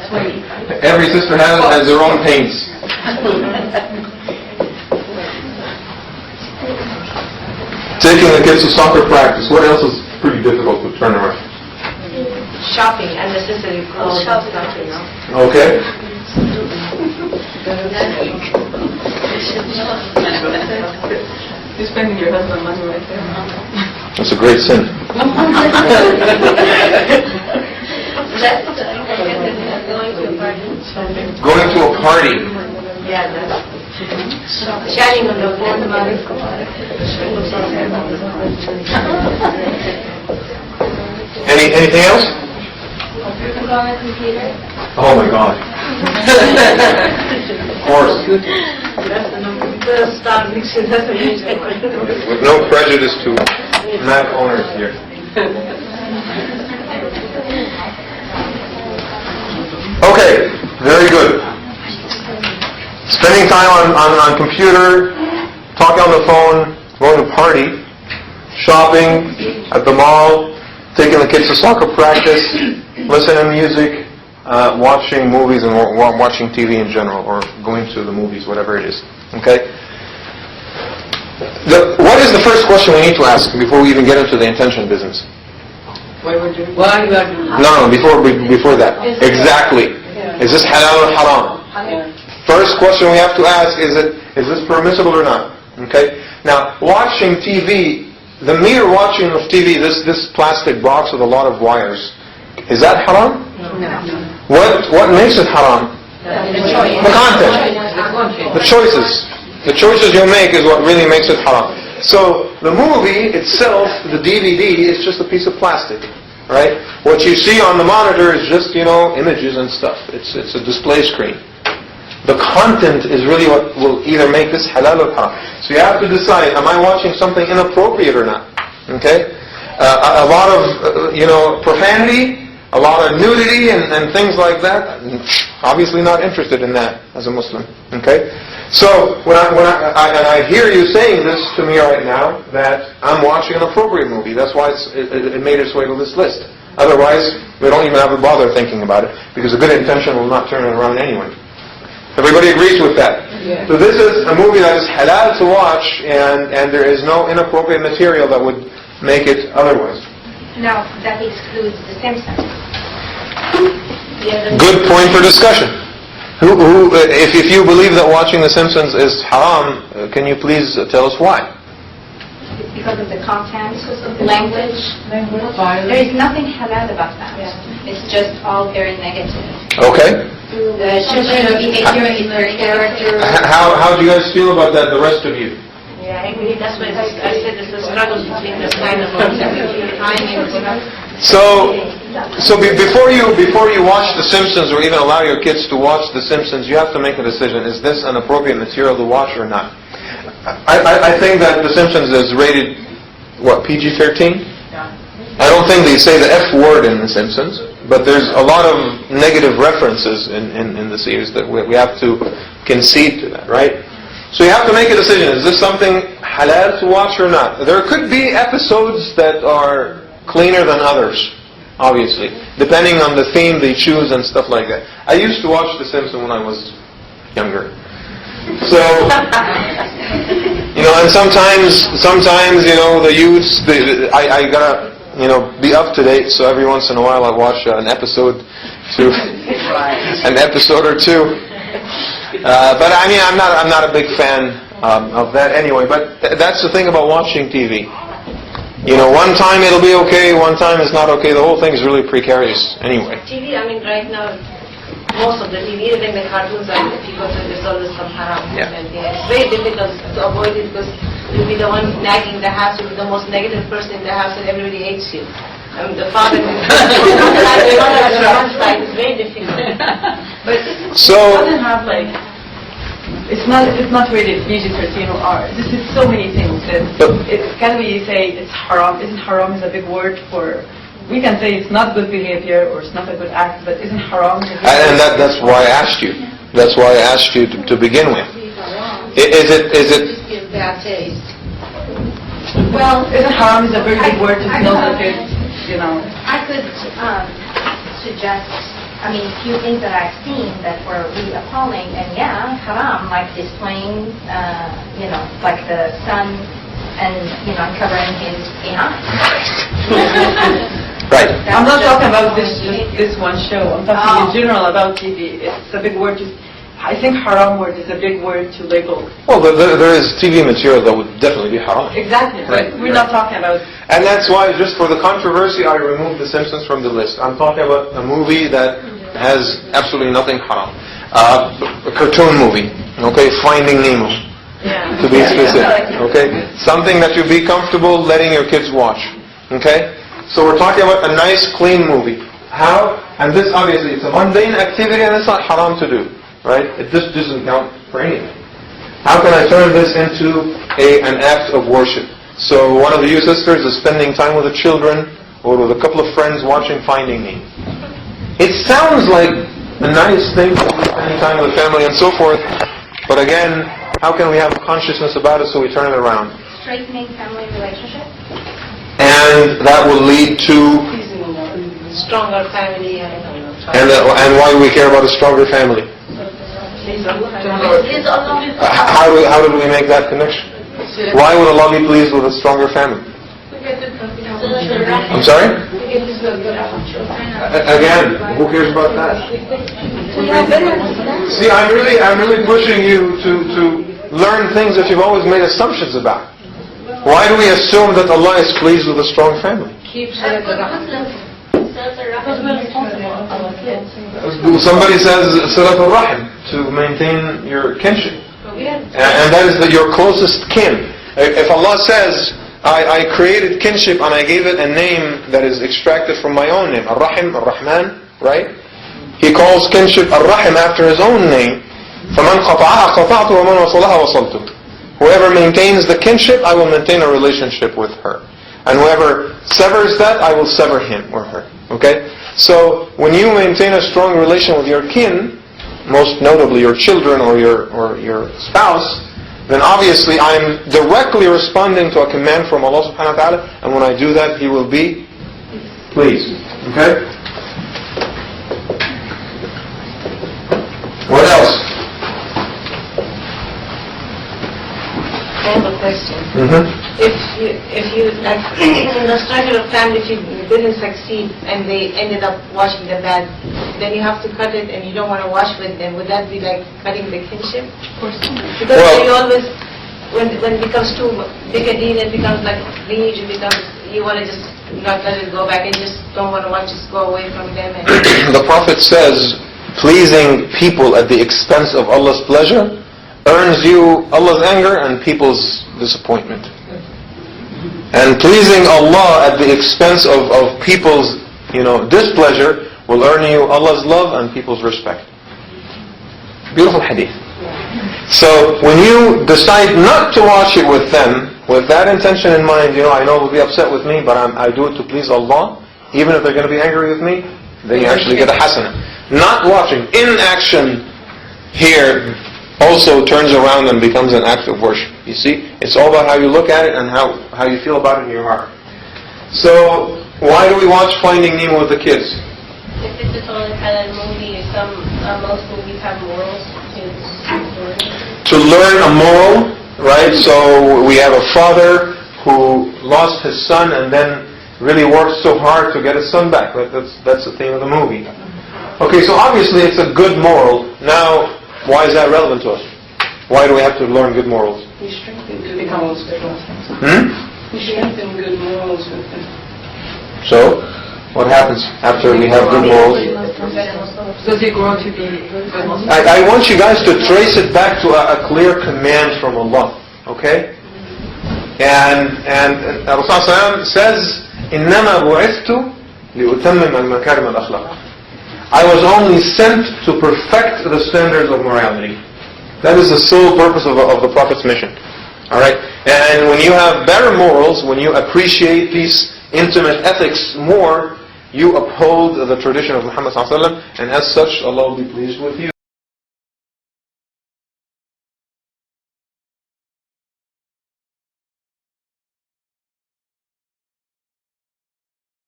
Every sister has their own pains. Taking the kids to soccer practice. What else is pretty difficult to turn around? Shopping and necessary clothes and stuff, you know. Okay. You're spending your husband's money right there. That's a great sin. Going to a party. Yeah, that's chatting on the phone. Anything else? Oh my God. Of course. With no prejudice to Mac owners here. Okay, very good. Spending time on computer, talking on the phone, going to party, shopping at the mall, taking the kids to soccer practice, listening to music, watching movies and watching TV in general, or going to the movies, whatever it is. Okay? What is the first question we need to ask before we even get into the intention business? Why are you doing? No, before that. Exactly. Is this halal or haram? First question we have to ask is this permissible or not? Okay? Now, watching TV, the mere watching of TV, this plastic box with a lot of wires, is that haram? No. What makes it haram? The content. The choices. The choices you make is what really makes it haram. So, the movie itself, the DVD, is just a piece of plastic. Right? What you see on the monitor is just, images and stuff. It's a display screen. The content is really what will either make this halal or haram. So you have to decide, am I watching something inappropriate or not? Okay? A lot of, profanity, a lot of nudity and things like that. Obviously not interested in that as a Muslim. Okay? So, when I hear you saying this to me right now, that I'm watching an appropriate movie. That's why it made its way to this list. Otherwise, we don't even have to bother thinking about it, because a good intention will not turn it around anyway. Everybody agrees with that? Yeah. So this is a movie that is halal to watch, and there is no inappropriate material that would make it otherwise. No, that excludes The Simpsons. Good point for discussion. If you believe that watching The Simpsons is haram, can you please tell us why? Because of the content, language. There is nothing halal about that. It's just all very negative. Okay. Children's behavior is very character. How do you guys feel about that, the rest of you? Yeah, I agree. That's why I said there's a struggle between this kind of timing. So before you watch The Simpsons or even allow your kids to watch The Simpsons, you have to make a decision. Is this an appropriate material to watch or not? I think that The Simpsons is rated, PG-13? Yeah. I don't think they say the F word in The Simpsons, but there's a lot of negative references in the series that we have to concede to that, right? So you have to make a decision. Is this something halal to watch or not? There could be episodes that are cleaner than others, obviously, depending on the theme they choose and stuff like that. I used to watch The Simpsons when I was younger. So, and sometimes, the youths, I gotta, be up to date, so every once in a while I watch an episode or two. But I mean, I'm not a big fan of that anyway. But that's the thing about watching TV. One time it'll be okay, one time it's not okay. The whole thing is really precarious anyway. TV, I mean, right now, most of the TV, even the cartoons, people say there's always some haram. Yeah. And it's very difficult to avoid it because you'll be the one nagging the house, you'll be the most negative person in the house, and everybody hates you. I mean, the father the mother on the one side is very difficult. But it doesn't have it's not really PG-13 or R. This is so many things that can we say it's haram? Isn't haram is a big word for? We can say it's not good behavior or it's not a good act, but isn't haram? And that's why I asked you. That's why I asked you to begin with. Is it? Bad taste. Well, isn't haram is a very big word to know that it's I could suggest I mean, few things that I've seen that were really appalling, and yeah, haram, like displaying, like the son and, uncovering his behind. Right. I'm not talking about this one show. I'm talking in general about TV. It's a big word. I think haram word is a big word to label. Well, there is TV material that would definitely be haram. Exactly. Right. We're not talking about... And that's why, just for the controversy, I removed The Simpsons from the list. I'm talking about a movie that has absolutely nothing haram. A cartoon movie, okay? Finding Nemo, to be specific, okay? Something that you'd be comfortable letting your kids watch, okay? So we're talking about a nice, clean movie. How? And this, obviously, it's a mundane activity and it's not haram to do, right? It just doesn't count for anything. How can I turn this into an act of worship? So one of you sisters is spending time with the children or with a couple of friends watching Finding Nemo. It sounds like a nice thing to be spending time with the family and so forth, but again, how can we have consciousness about it so we turn it around? Strengthening family relationships. And that will lead to... Stronger family and... And why do we care about a stronger family? How did we make that connection? Why would Allah be pleased with a stronger family? I'm sorry? Again, who cares about that? See, I'm really pushing you to learn things that you've always made assumptions about. Why do we assume that Allah is pleased with a strong family? Somebody says Silat al-Rahim, to maintain your kinship. And that is your closest kin. If Allah says, I created kinship and I gave it a name that is extracted from my own name, Ar-Rahim, Ar-Rahman, right? He calls kinship Ar-Rahim after his own name. فَمَنْ قَطَعَهَا قَطَعْتُ وَمَنْ وَصَلَهَا وَصَلْتُ. Whoever maintains the kinship, I will maintain a relationship with her. And whoever severs that, I will sever him or her. Okay? So, when you maintain a strong relation with your kin, most notably your children or your spouse, then obviously I'm directly responding to a command from Allah subhanahu wa ta'ala, and when I do that, He will be pleased. Okay? What else? I have a question. If you like in the structure of family, if you didn't succeed and they ended up washing the bed, then you have to cut it and you don't want to wash with them. Would that be like cutting the kinship? Of course. Because you always, when it becomes too big a deal, it becomes like lineage, you want to just not let it go back and just don't want to watch, just go away from them. And The Prophet says, pleasing people at the expense of Allah's pleasure earns you Allah's anger and people's disappointment. And pleasing Allah at the expense of people's, displeasure will earn you Allah's love and people's respect. Beautiful hadith. So when you decide not to watch it with them, with that intention in mind, I know they'll be upset with me, but I do it to please Allah, even if they're going to be angry with me, then you actually get a hasanah. Not watching, inaction here also turns around and becomes an act of worship. You see? It's all about how you look at it and how you feel about it in your heart. So, why do we watch Finding Nemo with the kids? If it's a totally halal movie, most movies have morals to learn a moral, right? So we have a father who lost his son and then really worked so hard to get his son back. That's the theme of the movie. Okay, so obviously it's a good moral. Now, why is that relevant to us? Why do we have to learn good morals? We strengthen good morals with them. We strengthen good morals with them. So, what happens after we have good morals? So they grow to be good Muslims. I want you guys to trace it back to a clear command from Allah. Okay? And Rasulullah says, إِنَّمَا بُعِثْتُ لِأُتَمِّمَ الْمَكَارِمَ الْأَخْلَاقِ. I was only sent to perfect the standards of morality. That is the sole purpose of the Prophet's mission. Alright? And when you have better morals, when you appreciate these intimate ethics more, you uphold the tradition of Muhammad ﷺ, and as such, Allah will be pleased with you.